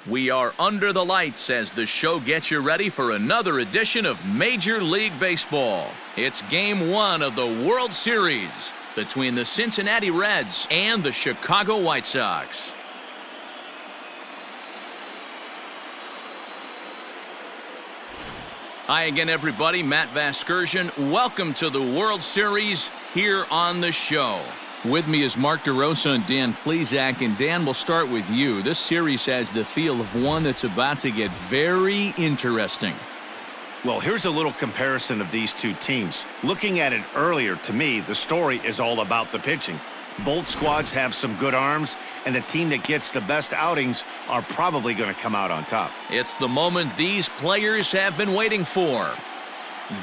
We are under the lights as the show gets you ready for another edition of Major League Baseball. It's Game 1 of the World Series between the Cincinnati Reds and the Chicago White Sox. Hi again, everybody. Matt Vasgersian. Welcome to the World Series here on the show. With me is Mark DeRosa and Dan Plesac. And Dan, we'll start with you. This series has the feel of one that's about to get very interesting. Well, here's a little comparison of these two teams. Looking at it earlier, to me, the story is all about the pitching. Both squads have some good arms, and the team that gets the best outings are probably going to come out on top. It's the moment these players have been waiting for.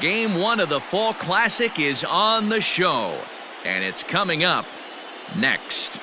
Game 1 of the Fall Classic is on the show, and it's coming up next.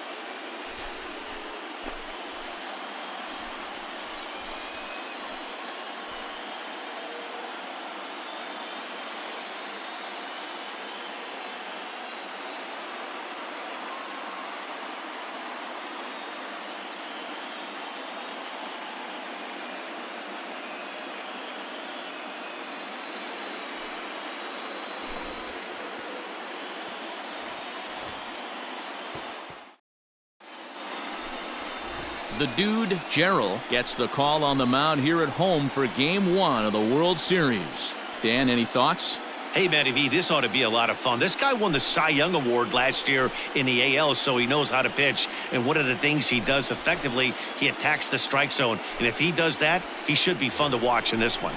The dude, Gerald, gets the call on the mound here at home for Game 1 of the World Series. Dan, any thoughts? Hey, Matty V, this ought to be a lot of fun. This guy won the Cy Young Award last year in the AL, so he knows how to pitch. And one of the things he does effectively, he attacks the strike zone. And if he does that, he should be fun to watch in this one.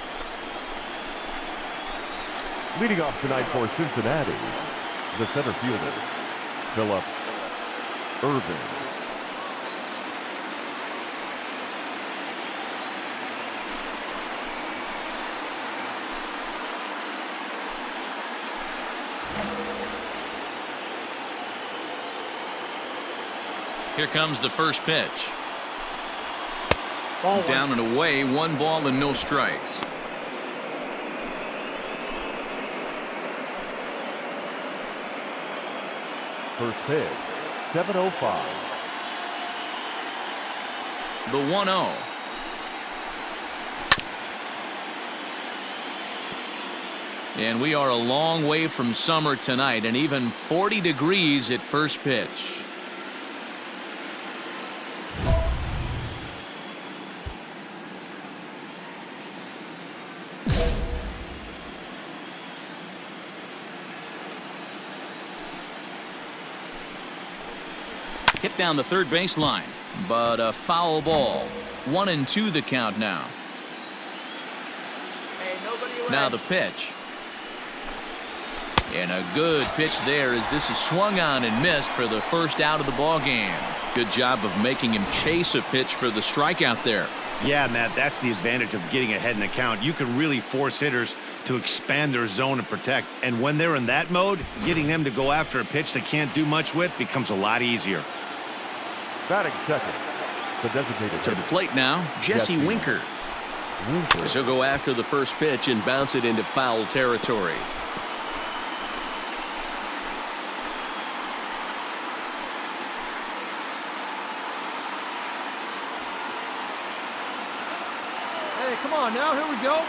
Leading off tonight for Cincinnati, the center fielder, Philip Irvin. Here comes the first pitch. Down and away, 1 ball and no strikes. First pitch, 7:05. The 1-0. And we are a long way from summer tonight, and even 40 degrees at first pitch. Hit down the third baseline, but a foul ball. 1-2 the count now. Now the pitch. And a good pitch there as this is swung on and missed for the first out of the ball game. Good job of making him chase a pitch for the strikeout there. Yeah, Matt, that's the advantage of getting ahead in the count. You can really force hitters to expand their zone and protect. And when they're in that mode, getting them to go after a pitch they can't do much with becomes a lot easier. Batting second, the designated to the plate now, Jesse Winker. So go after the first pitch and bounce it into foul territory. Hey, come on now, here we go.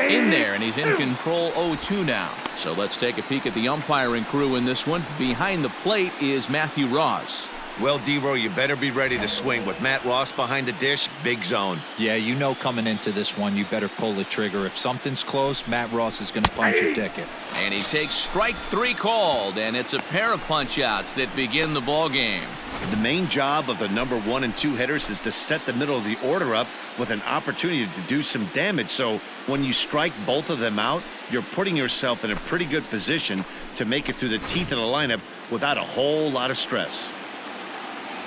In there, and he's in control 0-2 now. So let's take a peek at the umpiring crew in this one. Behind the plate is Matthew Ross. Well, D-Row, you better be ready to swing. With Matt Ross behind the dish, big zone. Yeah, you know coming into this one, you better pull the trigger. If something's close, Matt Ross is going to punch your ticket. And he takes strike 3 called, and it's a pair of punch-outs that begin the ball game. The main job of the number 1 and 2 hitters is to set the middle of the order up with an opportunity to do some damage. So when you strike both of them out, you're putting yourself in a pretty good position to make it through the teeth of the lineup without a whole lot of stress.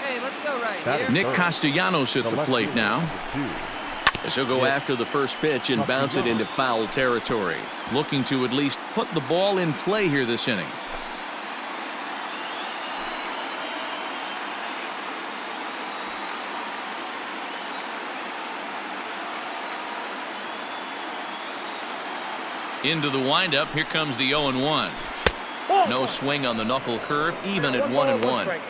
Hey, let's go right here. Nick Castellanos at the plate now. So he'll go after the first pitch and bounce it into foul territory. Looking to at least put the ball in play here this inning. Into the windup. Here comes the 0-1. No swing on the knuckle curve, even at 1-1.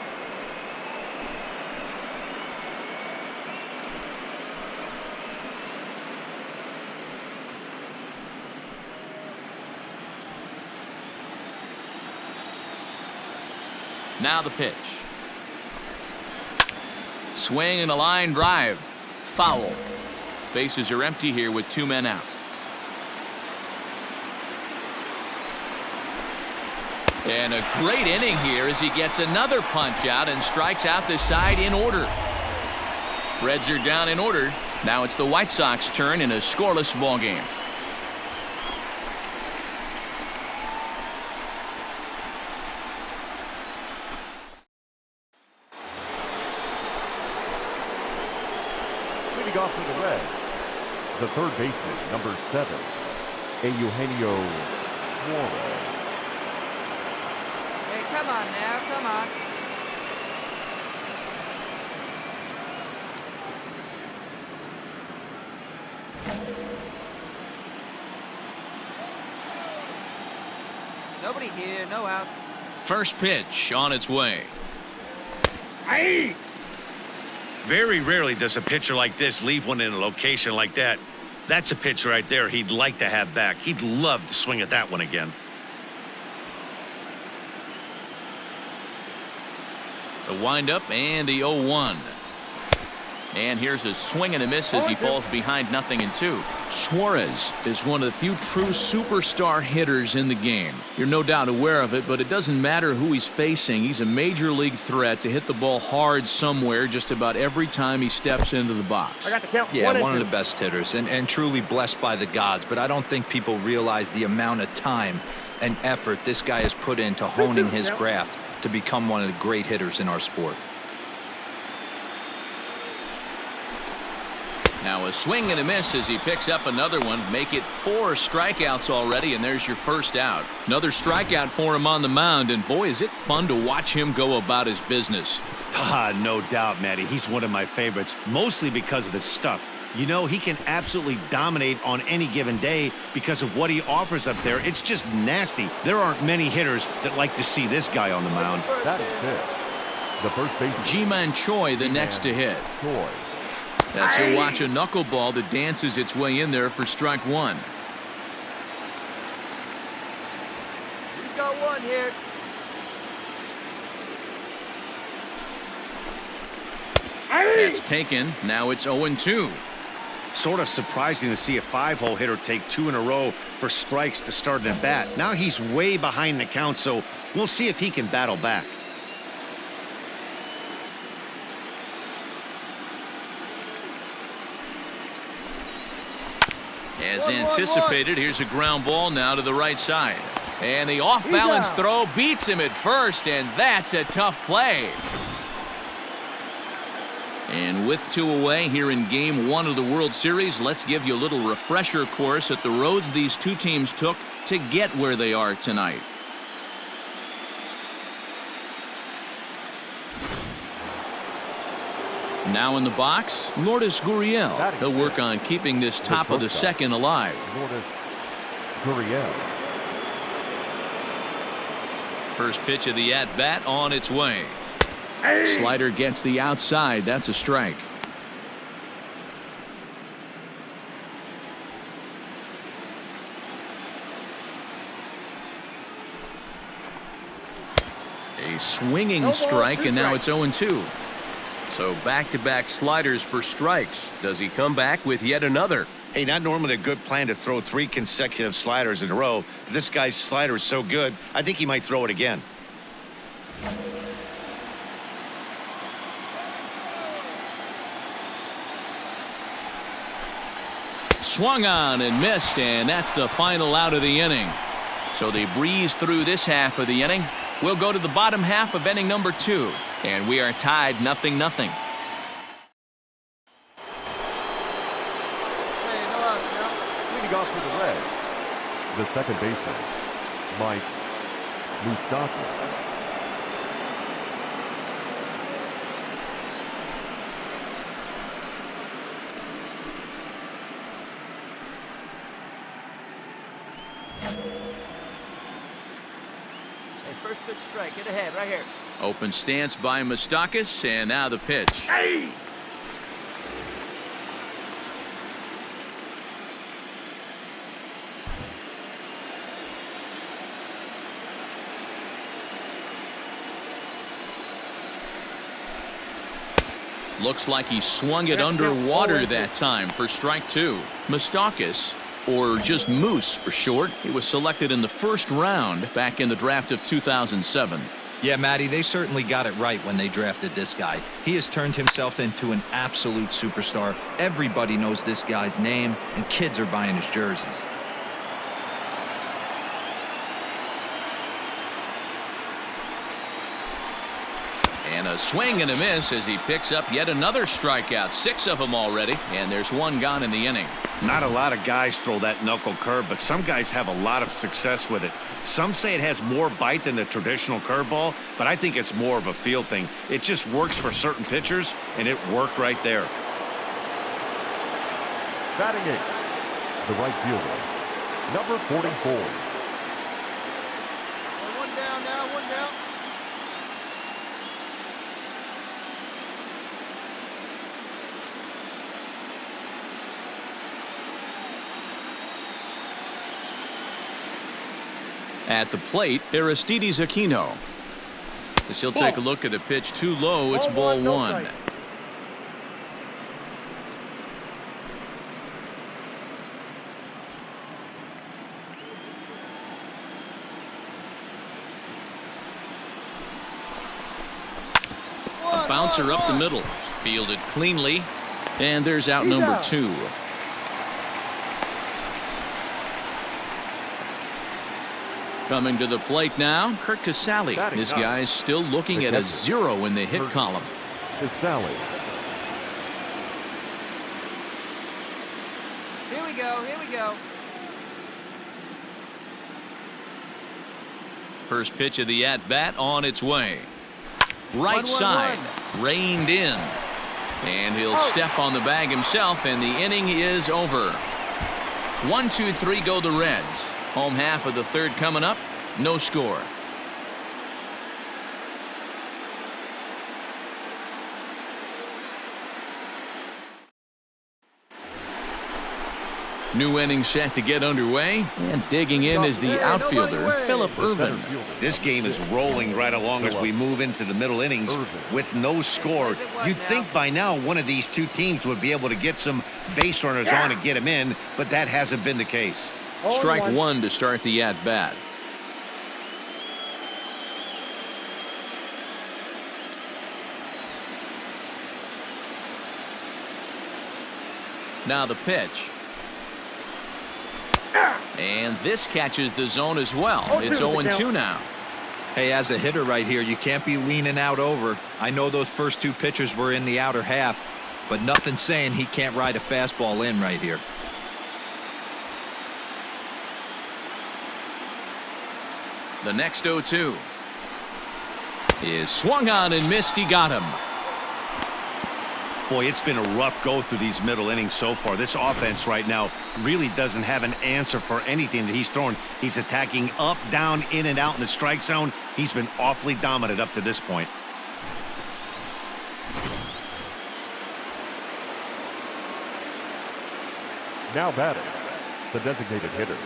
Now the pitch. Swing and a line drive. Foul. Bases are empty here with 2 men out. And a great inning here as he gets another punch out and strikes out the side in order. Reds are down in order. Now it's the White Sox turn in a scoreless ball game. Leading off for the Reds, the third baseman, number 7, Eugenio Suarez. Hey, come on now, come on. Nobody here, no outs. First pitch on its way. Very rarely does a pitcher like this leave one in a location like that. That's a pitch right there he'd like to have back. He'd love to swing at that one again. The windup and the 0-1. And here's a swing and a miss as he falls behind 0-2. Suarez is one of the few true superstar hitters in the game. You're no doubt aware of it, but it doesn't matter who he's facing. He's a major league threat to hit the ball hard somewhere just about every time he steps into the box. Yeah, one of the best hitters and truly blessed by the gods, but I don't think people realize the amount of time and effort this guy has put into honing his craft to become one of the great hitters in our sport. Now a swing and a miss as he picks up another one. Make it 4 strikeouts already, and there's your first out. Another strikeout for him on the mound, and boy, is it fun to watch him go about his business. No doubt, Matty. He's one of my favorites, mostly because of his stuff. You know, he can absolutely dominate on any given day because of what he offers up there. It's just nasty. There aren't many hitters that like to see this guy on the mound. That is it. The first baseman, Ji-Man Choi, the next to hit. Choi. As he'll watch a knuckleball that dances its way in there for strike 1. We've got one here. It's taken. Now it's 0-2. Sort of surprising to see a 5-hole hitter take 2 in a row for strikes to start an at-bat. Now he's way behind the count, so we'll see if he can battle back. As anticipated, here's a ground ball now to the right side. And the off-balance throw beats him at first, and that's a tough play. And with 2 away here in Game 1 of the World Series, let's give you a little refresher course at the roads these two teams took to get where they are tonight. Now in the box, Lourdes Gurriel. He'll work on keeping this top of the second alive. Lourdes Gurriel. First pitch of the at-bat on its way. Slider gets the outside. That's a strike. A swinging strike, and now it's 0-2. So back-to-back sliders for strikes. Does he come back with yet another? Hey, not normally a good plan to throw 3 consecutive sliders in a row, but this guy's slider is so good, I think he might throw it again. Swung on and missed, and that's the final out of the inning. So they breeze through this half of the inning. We'll go to the bottom half of inning number 2, and we are tied 0-0. Hey, no outs now. Leading off for the Reds, the second baseman, Mike Moustakas. First pitch strike. Get ahead right here. Open stance by Moustakas, and now the pitch. Hey! Looks like he swung it underwater that time for strike two. Moustakas, or just Moose for short, he was selected in the first round back in the draft of 2007. Yeah, Matty, they certainly got it right when they drafted this guy. He has turned himself into an absolute superstar. Everybody knows this guy's name, and kids are buying his jerseys. And a swing and a miss as he picks up yet another strikeout. 6 of them already, and there's 1 gone in the inning. Not a lot of guys throw that knuckle curve, but some guys have a lot of success with it. Some say it has more bite than the traditional curveball, but I think it's more of a feel thing. It just works for certain pitchers, and it worked right there. Batting eighth, the right fielder, number 44. One down now, one down. At the plate, Aristides Aquino. As he'll take a look at a pitch too low, it's ball 1. A bouncer up the middle, fielded cleanly, and there's out number 2. Coming to the plate now, Kurt Casale. This guy's still looking at a 0 in the hit column. Casale. Here we go, here we go. First pitch of the at-bat on its way. Right side, reined in. And he'll step on the bag himself, and the inning is over. 1, 2, 3 go the Reds. Home half of the third coming up. No score. New inning set to get underway, and digging in is the outfielder, Phillip Ervin. This game is rolling right along as we move into the middle innings with no score. You'd think by now one of these two teams would be able to get some base runners on and get them in, but that hasn't been the case. Strike 1 to start the at-bat. Now the pitch. And this catches the zone as well. It's 0-2 now. Hey, as a hitter right here, you can't be leaning out over. I know those first 2 pitches were in the outer half, but nothing saying he can't ride a fastball in right here. The next 0-2 is swung on and missed. He got him. Boy, it's been a rough go through these middle innings so far. This offense right now really doesn't have an answer for anything that he's throwing. He's attacking up, down, in, and out in the strike zone. He's been awfully dominant up to this point. Now batting, the designated hitter,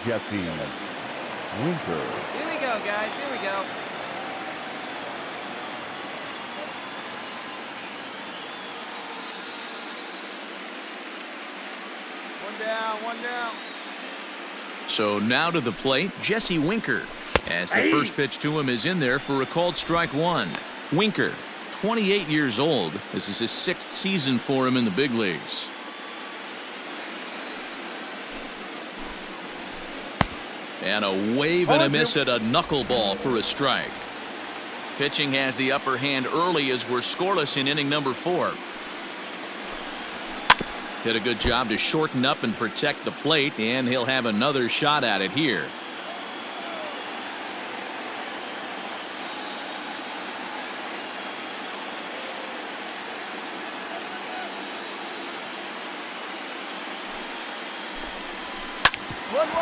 Jesse Winker. Here we go, guys, here we go. One down. So now to the plate, Jesse Winker, as the first pitch to him is in there for a called strike 1. Winker, 28 years old. This is his 6th season for him in the big leagues. And a wave and a miss at a knuckleball for a strike. Pitching has the upper hand early as we're scoreless in inning number 4. Did a good job to shorten up and protect the plate, and he'll have another shot at it here.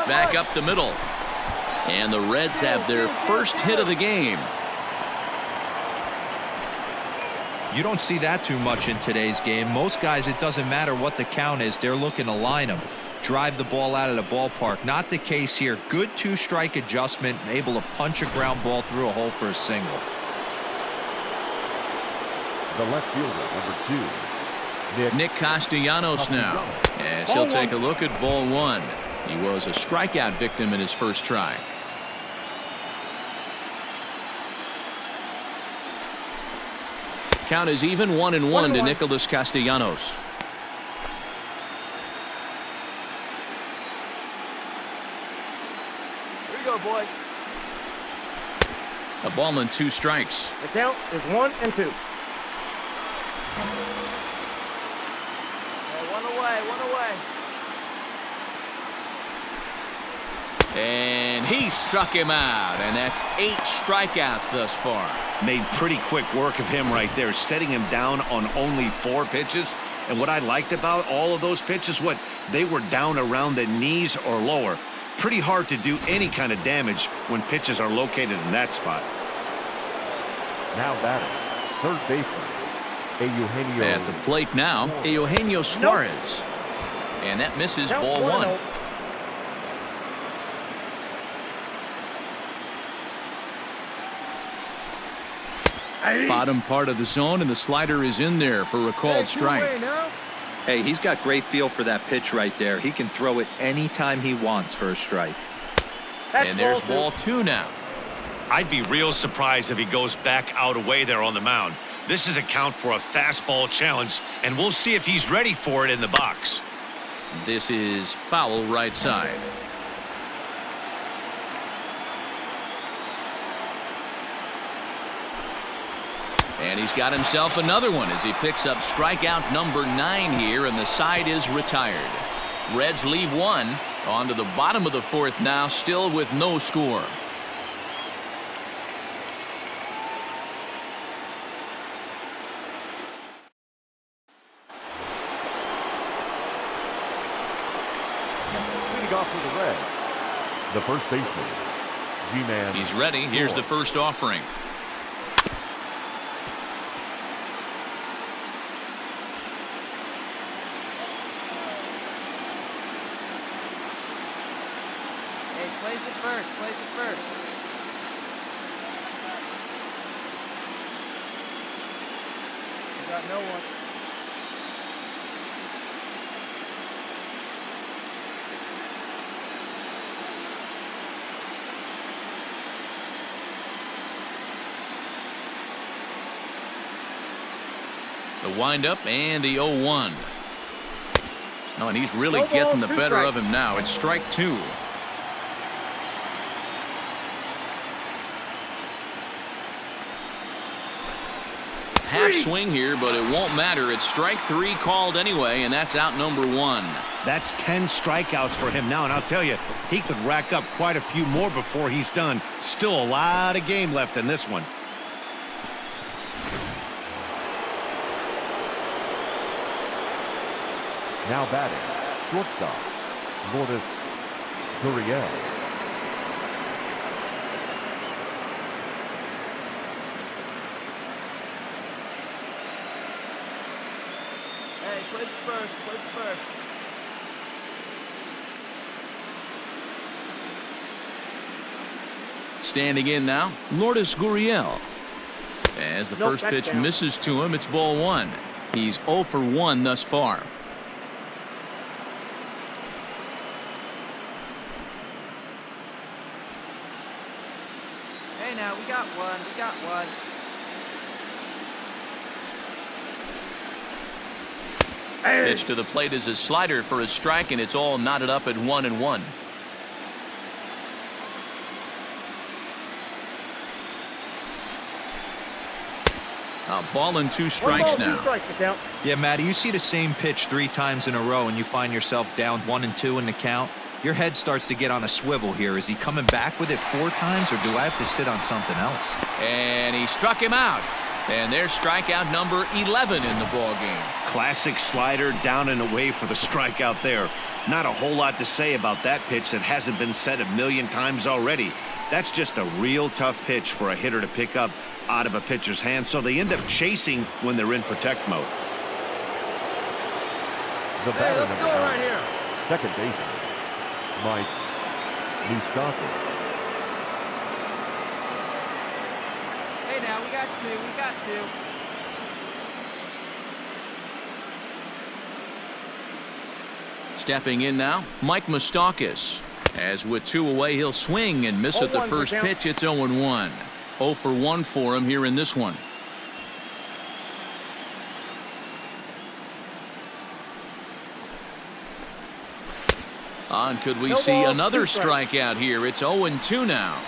Back up the middle. And the Reds have their first hit of the game. You don't see that too much in today's game. Most guys, it doesn't matter what the count is. They're looking to line them, drive the ball out of the ballpark. Not the case here. Good 2-strike adjustment, able to punch a ground ball through a hole for a single. The left fielder, number 2, Nick Castellanos now, as he'll take a look at ball one. He was a strikeout victim in his first try. Count is even 1-1 to Nicholas Castellanos. Here we go, boys. A ball and 2 strikes. The count is 1-2. One away, one away. And he struck him out, and that's 8 strikeouts thus far. Made pretty quick work of him right there, setting him down on only 4 pitches. And what I liked about all of those pitches, what they were down around the knees or lower. Pretty hard to do any kind of damage when pitches are located in that spot. now batting, third baseman, Eugenio. At the plate now, Eugenio Suarez. And that misses ball one. Bottom part of the zone, and the slider is in there for a called strike. Hey, he's got great feel for that pitch right there. He can throw it anytime he wants for a strike. And there's ball two now. I'd be real surprised if he goes back out away there on the mound. This is a count for a fastball challenge, and we'll see if he's ready for it in the box. This is foul right side. And he's got himself another one as he picks up strikeout number 9 here, and the side is retired. Reds leave one. On to the bottom of the fourth now, still with no score. Leading off for the Reds, the first baseman, G-Man. He's ready. Here's the first offering. Plays it first, plays it first. We got no one. The windup and the 0-1. Oh, and he's really getting the better of him now. It's strike 2. Half swing here, but it won't matter. It's strike 3 called anyway, and that's out number 1. That's 10 strikeouts for him now, and I'll tell you, he could rack up quite a few more before he's done. Still a lot of game left in this one. Now batting, shortstop, Arnold Rothstein. Hey, plays it first, plays it first. Standing in now, Lourdes Gurriel. As the first pitch misses to him, it's ball 1. He's 0 for 1 thus far. Hey, now, we got one, we got one. Pitch to the plate is a slider for a strike, and it's all knotted up at 1-1. A ball and 2 strikes now. Yeah, Matty, you see the same pitch 3 times in a row and you find yourself down 1-2 in the count. Your head starts to get on a swivel here. Is he coming back with it 4 times, or do I have to sit on something else? And he struck him out. And there's strikeout number 11 in the ball game. Classic slider down and away for the strikeout there. Not a whole lot to say about that pitch that hasn't been said a million times already. That's just a real tough pitch for a hitter to pick up out of a pitcher's hand, so they end up chasing when they're in protect mode. The batter let's go right here. second baseman, Mike Moustakas. Hey, now, we got 2, we got 2. Stepping in now, Mike Moustakas. As with 2 away, he'll swing and miss at the first pitch. It's 0-1. 0 for 1 for him here in this one. Could we see another strikeout here? It's 0-2 now.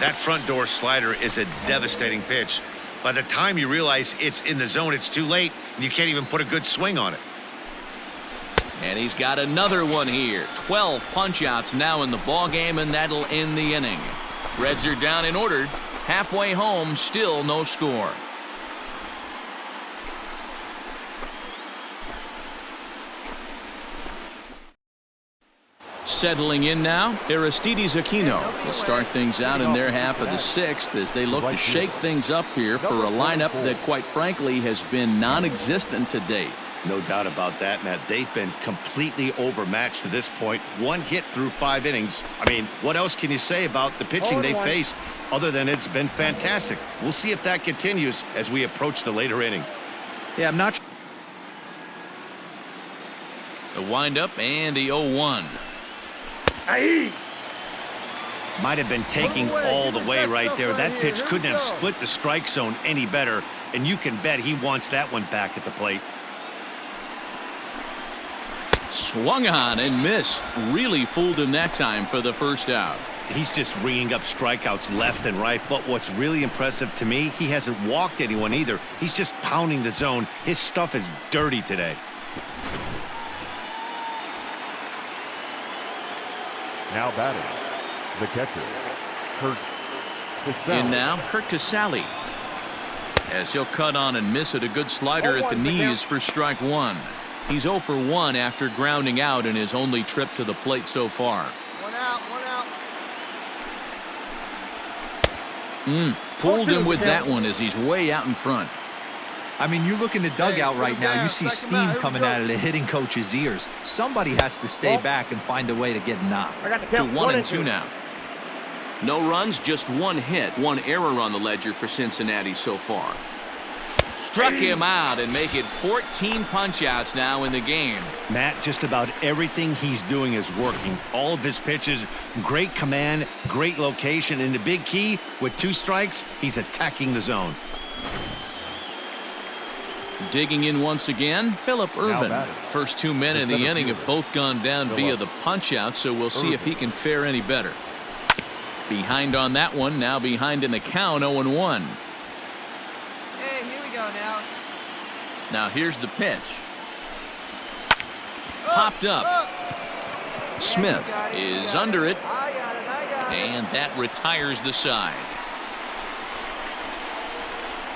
That front door slider is a devastating pitch. By the time you realize it's in the zone, it's too late, and you can't even put a good swing on it. And he's got another one here. 12 punch-outs now in the ball game, and that'll end the inning. Reds are down and ordered. Halfway home, still no score. Settling in now, Aristides Aquino will start things out in their half of the 6th as they look to shake things up here for a lineup that, quite frankly, has been non-existent to date. No doubt about that, Matt. They've been completely overmatched to this point. 1 hit through 5 innings. I mean, what else can you say about the pitching they faced other than it's been fantastic? We'll see if that continues as we approach the later inning. Yeah, I'm not. The windup and the 0-1. Might have been taking all the way right there. That pitch couldn't have split the strike zone any better, and you can bet he wants that one back at the plate. Swung on and missed. Really fooled him that time for the first out. He's just ringing up strikeouts left and right, but what's really impressive to me, he hasn't walked anyone either. He's just pounding the zone. His stuff is dirty today. Now batting, the catcher, Kurt Casale. In now, Kurt Casale. As he'll cut on and miss at a good slider at the knees for strike 1. He's 0 for 1 after grounding out in his only trip to the plate so far. 1 out, 1 out. Fooled him with that one as he's way out in front. I mean, you look in the dugout right now, you see steam coming out of the hitting coach's ears. Somebody has to stay back and find a way to get knocked. To 1-2 now. No runs, just 1 hit, 1 error on the ledger for Cincinnati so far. Struck him out and make it 14 punch-outs now in the game. Matt, just about everything he's doing is working. All of his pitches, great command, great location, and the big key, with 2 strikes, he's attacking the zone. Digging in once again, Phillip Ervin. First 2 men in the inning have both gone down via the punch-out, so we'll see if he can fare any better. Behind on that one, now behind in the count, 0-1. Hey, here we go now. Now here's the pitch. Popped up. Smith is under it, I got it. and that retires the side.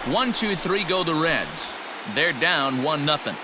1-2-3 go the Reds. They're down 1-0.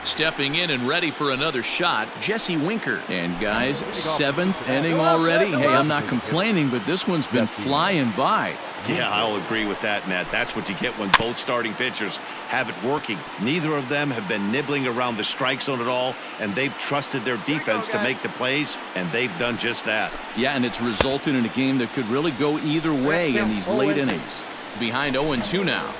Stepping in and ready for another shot, Jesse Winker. And guys, 7th inning already. Hey, I'm not complaining, but this one's been flying by. Yeah, I'll agree with that, Matt. That's what you get when both starting pitchers have it working. Neither of them have been nibbling around the strike zone at all, and they've trusted their defense to make the plays, and they've done just that. Yeah, and it's resulted in a game that could really go either way in these late innings. Behind 0-2 now.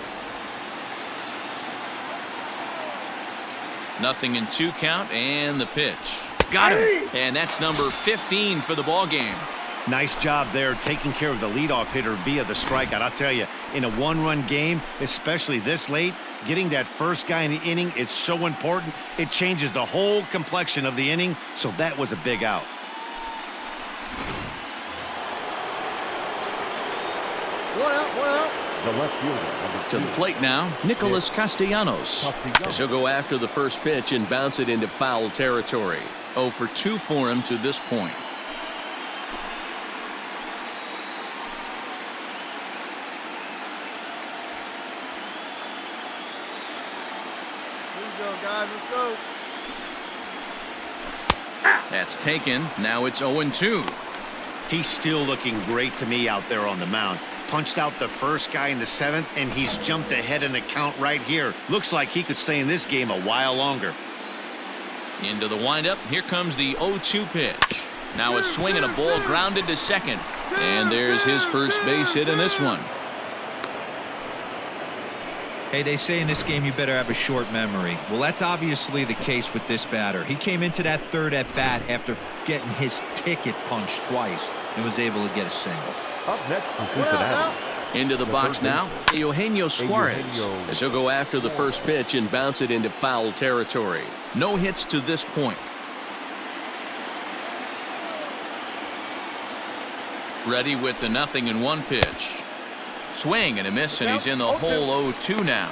0-2 count, and the pitch. Got him. And that's number 15 for the ball game. Nice job there taking care of the leadoff hitter via the strikeout. I'll tell you, in a 1-run game, especially this late, getting that first guy in the inning is so important. It changes the whole complexion of the inning, so that was a big out. One out. The left fielder. To the plate now, Nicholas Castellanos. As he'll go after the first pitch and bounce it into foul territory. 0 for 2 for him to this point. Here we go, guys. Let's go. That's taken. Now it's 0-2. He's still looking great to me out there on the mound. Punched out the first guy in the 7th, and he's jumped ahead in the count right here. Looks like he could stay in this game a while longer. Into the windup. Here comes the 0-2 pitch. Now a swing and a ball grounded to second. And there's his first base hit in this one. Hey, they say in this game you better have a short memory. Well, that's obviously the case with this batter. He came into that third at bat after getting his ticket punched twice and was able to get a single. Up next for Cincinnati. Into the box now, Eugenio Suarez, as he'll go after the first pitch and bounce it into foul territory. No hits to this point. Ready with the 0-1 pitch. Swing and a miss, and he's in the hole 0-2 now.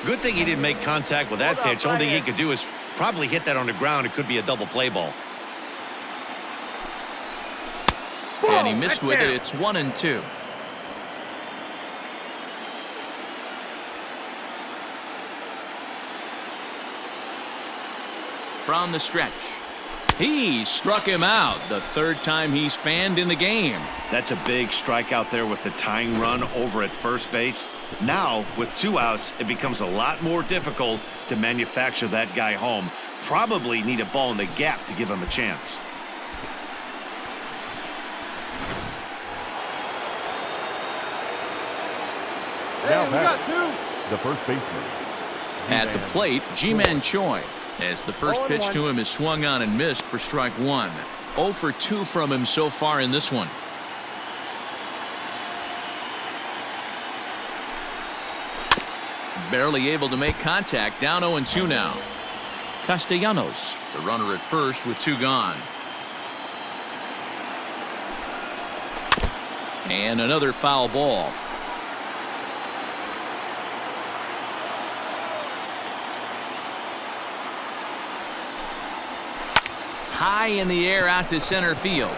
Good thing he didn't make contact with that pitch. Only thing he could do is probably hit that on the ground. It could be a double play ball. And he missed with it. It's 1-2. From the stretch, he struck him out the third time he's fanned in the game. That's a big strikeout there with the tying run over at first base. Now, with 2 outs, it becomes a lot more difficult to manufacture that guy home. Probably need a ball in the gap to give him a chance. Now back, the first baseman. At the plate, Ji-Man Choi, as the first pitch to him is swung on and missed for strike 1. 0 for 2 from him so far in this one. Barely able to make contact. Down 0-2 now. Castellanos, the runner at first with 2 gone. And another foul ball. High in the air out to center field.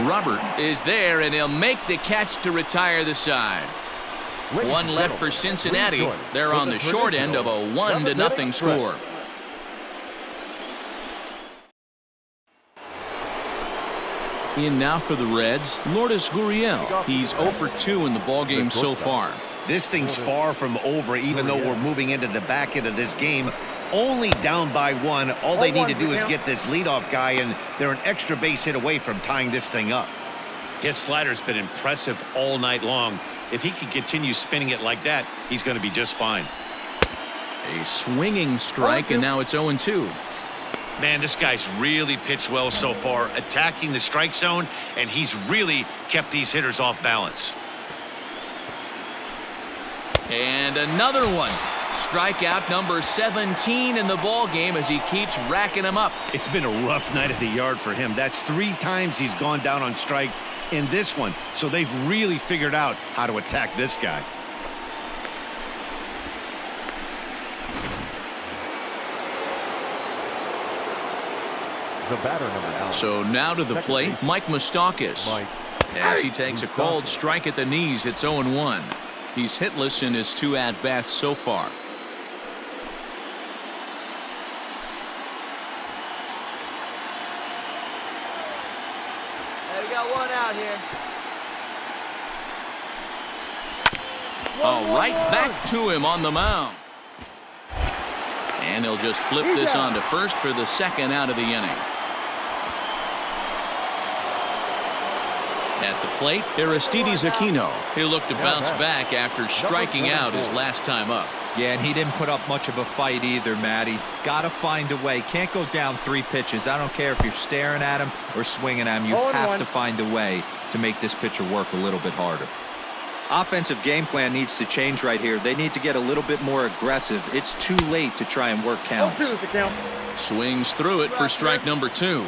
Robert is there, and he'll make the catch to retire the side. 1 left for Cincinnati. They're on the short end of a 1-0 score. In now for the Reds, Lourdes Gurriel. He's 0 for 2 in the ballgame so far. This thing's far from over, even though we're moving into the back end of this game. Only down by 1. All they need to do is get this leadoff guy, and they're an extra base hit away from tying this thing up. His slider's been impressive all night long. If he can continue spinning it like that, he's going to be just fine. A swinging strike, and now it's 0-2. Man, this guy's really pitched well so far, attacking the strike zone, and he's really kept these hitters off balance. And another one. Strikeout number 17 in the ball game as he keeps racking them up. It's been a rough night at the yard for him. That's 3 times he's gone down on strikes in this one. So they've really figured out how to attack this guy. The batter number 9. So now to the plate, Mike Moustakas. As he takes a called strike at the knees, it's 0-1. He's hitless in his 2 at-bats so far. Hey, we got 1 out here. All right, back to him on the mound. And he'll just flip this on to first for the 2nd out of the inning. At the plate, Aristides Aquino. He'll look to bounce back after striking out his last time up. Yeah, and he didn't put up much of a fight either, Matty. Got to find a way. Can't go down 3 pitches. I don't care if you're staring at him or swinging at him. You have to find a way to make this pitcher work a little bit harder. Offensive game plan needs to change right here. They need to get a little bit more aggressive. It's too late to try and work counts. Swings through it for strike number 2.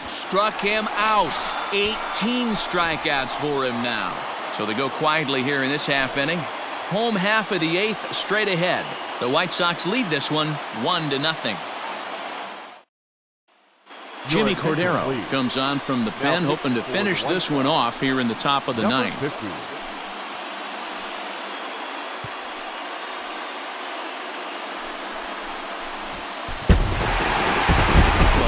Struck him out. 18 strikeouts for him now. So they go quietly here in this half inning. Home half of the 8th straight ahead. The White Sox lead this one 1-0. Jimmy Cordero comes on from the pen, hoping to finish this one off here in the top of the 9th.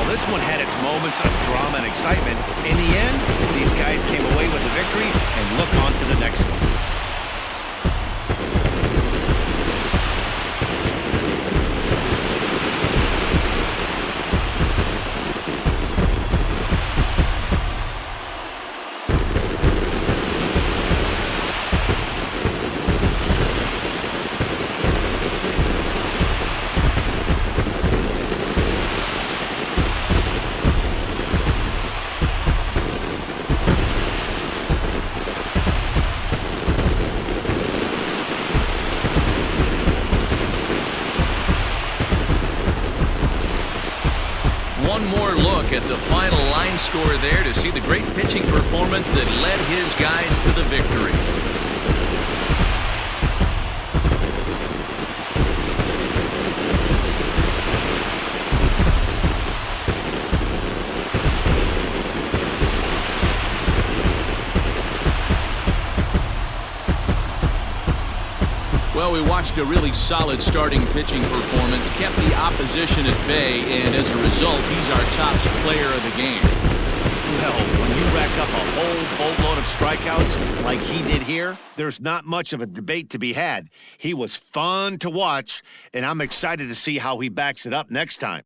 This one had its moments of drama and excitement. In the end, these guys came away with the victory and look on to the next one. One more look at the final line score there to see the great pitching performance that led his guys to the victory. Well, we watched a really solid starting pitching performance, kept the opposition at bay, and as a result, he's our top player of the game. Well, when you rack up a whole boatload of strikeouts like he did here, there's not much of a debate to be had. He was fun to watch, and I'm excited to see how he backs it up next time.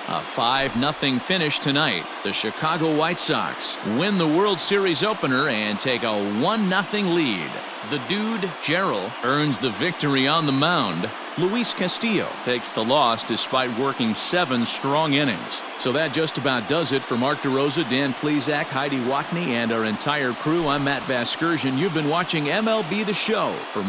A 5-0 finish tonight. The Chicago White Sox win the World Series opener and take a 1-0 lead. The dude, Gerald, earns the victory on the mound. Luis Castillo takes the loss despite working 7 strong innings. So that just about does it for Mark DeRosa, Dan Plesac, Heidi Watney, and our entire crew. I'm Matt Vasgersian. You've been watching MLB The Show. For